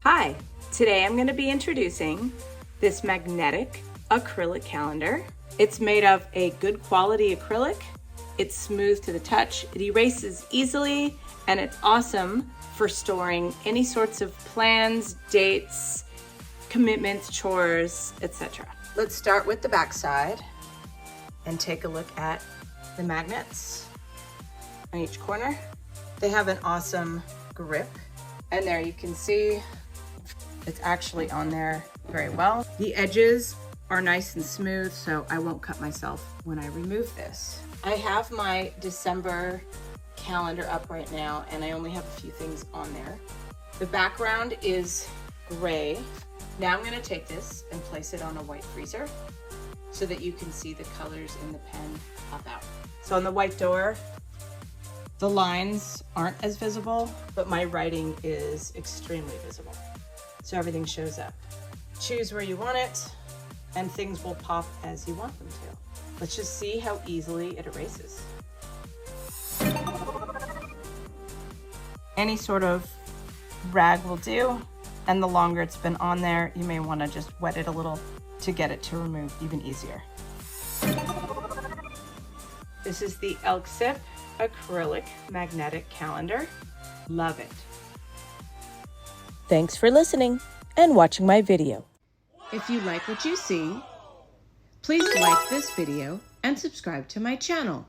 Hi, today I'm going to be introducing this magnetic acrylic calendar. It's made of a good quality acrylic. It's smooth to the touch, it erases easily, and it's awesome for storing any sorts of plans, dates, commitments, chores, etc. Let's start with the back side and take a look at the magnets on each corner. They have an awesome grip, and there you can see it's actually on there very well. The edges are nice and smooth, so I won't cut myself when I remove this. I have my December calendar up right now, and I only have a few things on there. The background is gray. Now I'm gonna take this and place it on a white freezer so that you can see the colors in the pen pop out. So on the white door, the lines aren't as visible, but my writing is extremely visible. So everything shows up. Choose where you want it, and things will pop as you want them to. Let's just see how easily it erases. Any sort of rag will do, and the longer it's been on there, you may want to just wet it a little to get it to remove even easier. This is the ELKCIP acrylic magnetic calendar. Love it. Thanks for listening and watching my video. If you like what you see, please like this video and subscribe to my channel.